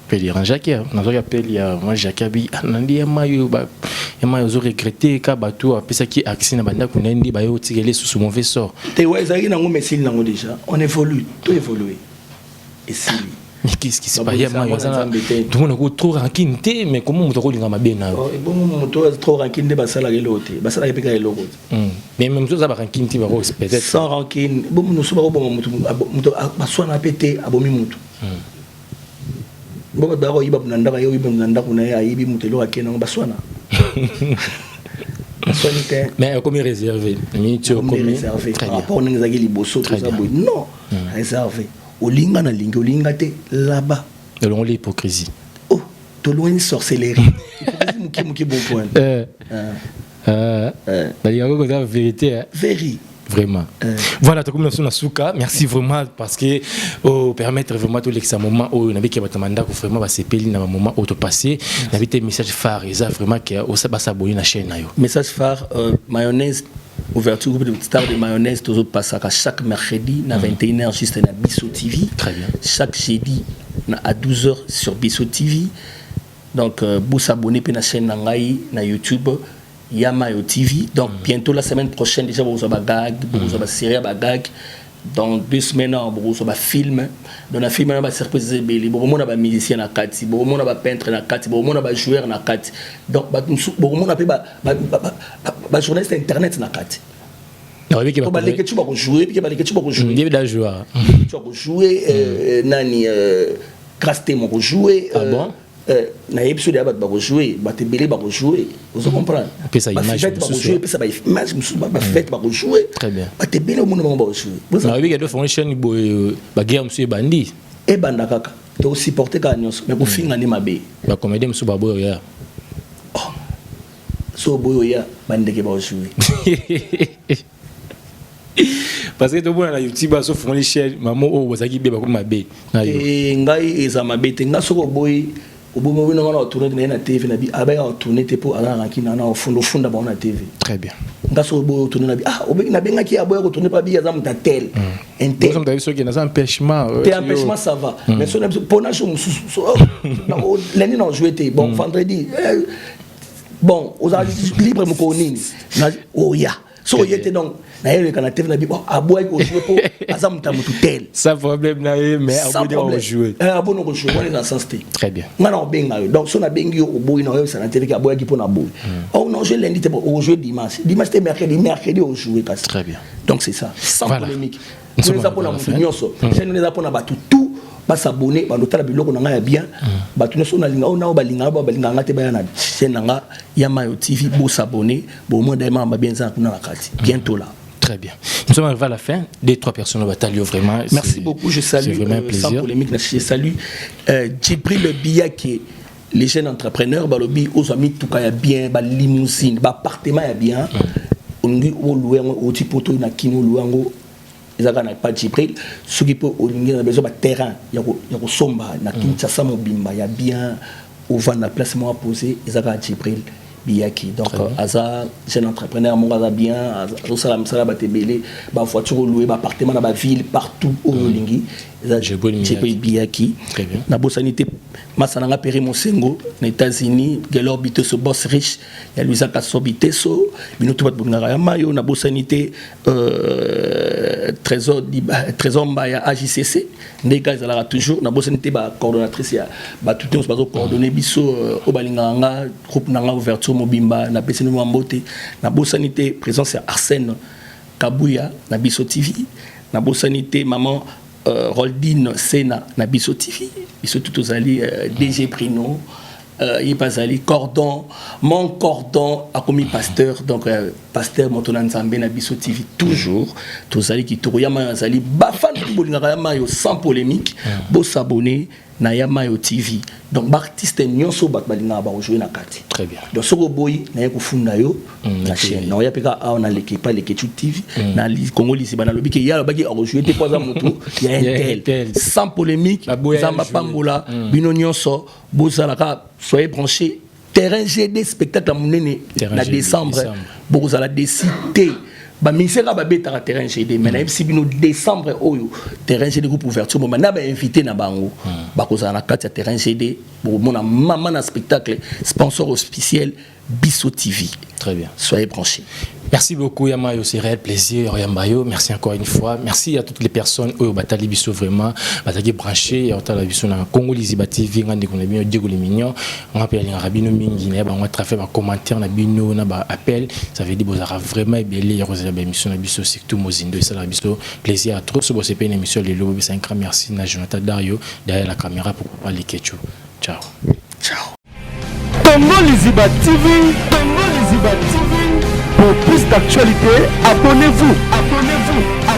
peut dire en Jacques na zo appelle ya moi Jacques bi nandi yama yo ba yama yo zo regretter ka bato apesa ki action na banda kunendi ba yo tirele sous mauvais sort te ouais ça ina ngo mais s'il n'a déjà on évolue tout évoluer et si mais qu'est-ce qui se passe yama yo ça tout le monde trop rancune mais comment on te rolinga mabena bon mon trop rancune de basala gelote basala epeka eloko mais même ça ba rancune ti ba peut-être sans rancune bon nous soba bon mutu baswana pété abomi mutu bon ba ko yiba nandaka yo yiba nandaka na ya yibi mutelo akena baswana Mais comme réservé. Réservé. Très Par bien. rapport à les bossos, tout ça. Non, réservé. Olinga na linga, olinga te là-bas. Alors, l'hypocrisie. Oh, tu loin une sorcellerie. Hypocrisie, mouki bon point. Il y a une vérité. Very. Vraiment. Voilà, comme nous Souka, merci vraiment parce que permettre vraiment tout l'examen où on avait qui va demander vraiment va s'épeler dans le moment où tu passé, on avait des messages phares et ça vraiment que au ça va s'abonner la chaîne yo. Message phare mayonnaise ouverture groupe de star de mayonnaise toujours passe à chaque mercredi à 21h juste na Bisso TV. Très bien. Chaque jeudi à 12h sur Bisso TV. Donc vous s'abonner à la chaîne na YouTube Yamayo TV. Donc bientôt la semaine prochaine déjà vous avez gag, vous avez série gag. Dans 2 semaines vous avez film. Dans la film on va surprise belé, vous avez musicien na kati, vous avez peintre na kati, vous avez joueur na kati. Donc vous avez ba journaliste internet na kati. Non, oui, qui va que tu vas jouer, puis que tu vas jouer. Il va jouer. Tu vas jouer nani Crasté mon jouer. Ah bon? Na épisode ya ba jouer, ba te belé ba jouer. Vous comprenez? Puis ça image ba jouer, puis ça ba image ba fête ba jouer. Très bien. Ba te belé au monde ba jouer. Non, oui, il y a deux chaîne ba guerre monsieur bandi. E banda kaka. To supporter ka nyos, mais ko finga ni mabe. Ba comédien monsieur babo ya. So boyo ya bande ke ba jouer. Parce que tout le monde na YouTube so font les chaînes maman o wazaki be ba ko mabe. Ngai eza mabe te nga soko boy obomo bino ngana tourner na TV na bi aba ya tourner te po ala rakina na funda ba na TV. Très bien. Nga soko boy tourner na bi obi na benga ki aboya ko tourner pa bi ya zamu ta tel. Nous sommes d'ailleurs ceux qui n'ont empêchement. Empêchement ça va. Mais son pona so lundi non jouer te bon vendredi bon aux artistes libres mo ko nini. Oh ya. So yete donc na yele kana TV na bi aboya ko jouer po azamu ta mutu tel. Sans problème na mais abonné on jouer. Abonné on jouer on est dans sens. Très bien. Ngana benga yo. Donc so na bengi yo oboyi na yo ça na TV ki aboya ki po na boy. Oh non, je lundi te on jouer dimanche. Dimanche te mercredi on jouer parce. Très bien. Donc c'est ça, sans polémique. Nous les apôtres les apôtres tout ba s'abonner ba notala biloko na nga bien ba tuno so na linga o na ba linga nga te ba na chaîne nga Yamayo TV bo s'abonner bo mo daima ba bien ça na kati bientôt là. Très bien. Nous sommes arrivés à la fin des 3 personnes au bataillon vraiment. Merci beaucoup, je salue vraiment un plaisir. Sans polémique, je salue j'ai pris le billet qui les jeunes entrepreneurs ba lobi aux amis tout cas bien ba limousine ba appartement ya bien on dit au louer au type auto na kino louango ezaka na pas Jibril ce qui peut olinga na besoin ba terrain ya ko somba na Kinshasa mobimba ya bien au vent la place moi poser ezaka Jibril biyaki donc aza jeune entrepreneur mon aza bien aza sala msala ba tebele ba voiture louer ba appartement na ba ville partout au olingi Jibril biyaki na bosanité masananga peri monsengo na États-Unis gelor bito so boss riche ya Luisa Kasobite so bino to bat bungara ya mayo na bosanité trésor mbaya AJCC ndeka ezalaka toujours na bosanité ba coordonnatrice ya ba tout ons bazo coordonner biso o balinganga groupe nanga ouverture mobimba na pesene mbote na bosanité présence ya Arsène Kabuya na Bisso TV na bosanité maman Roldine Sena na Bisso TV Bisso tout aux alliés DG Prino Yipazali cordon mon cordon a commis pasteur donc pasteur Motonan Nzambe na Bisso TV toujours tous alliés qui touriyama azali bafan bolingaka yamayo sans polémique bo s'abonner na Yamayo TV donc artiste nyonso bat balinga ba jouer na kati. Très bien. Donc soko boy na kufunda yo na chaîne na yapeka a on a l'équipe TV na Congo lisi bana lobi ke ya ba ki jouer te poza moto ya intel sans polémique zamba pambola bino nyonso bozalaka soyez branchés terrain GD spectacle monene na décembre bozala décider ba misera ba beta terrain GD mais na si bino décembre oyo terrain GD groupe ouverture mo na ba invité na bango ba kozala na kati ya terrain GD bo mona maman na spectacle sponsor officiel Bisso TV. Très bien. Soyez branchés. Merci beaucoup Yamayo, c'est réel plaisir Yamayo. Merci encore une fois. Merci à toutes les personnes au Batali Bisso vraiment bataki branché et Otala Bisso na Congo Liziba TV ngandi ko na bino Diego le mignon. On appelle les rabino mingi na ba on trafic ba commentaire na bino na ba appel. Ça veut dire bozara vraiment belé ya rozela ba émission na Bisso surtout Mozindo et ça la Bisso plaisir à trop ce bosse pe une émission les lobo 5 ans. Merci na Jonathan Dario derrière la caméra pour parler Kecho. Ciao. Ciao. Congo Liziba TV. Liziba TV. Pour plus d'actualités, abonnez-vous. Abonnez-vous.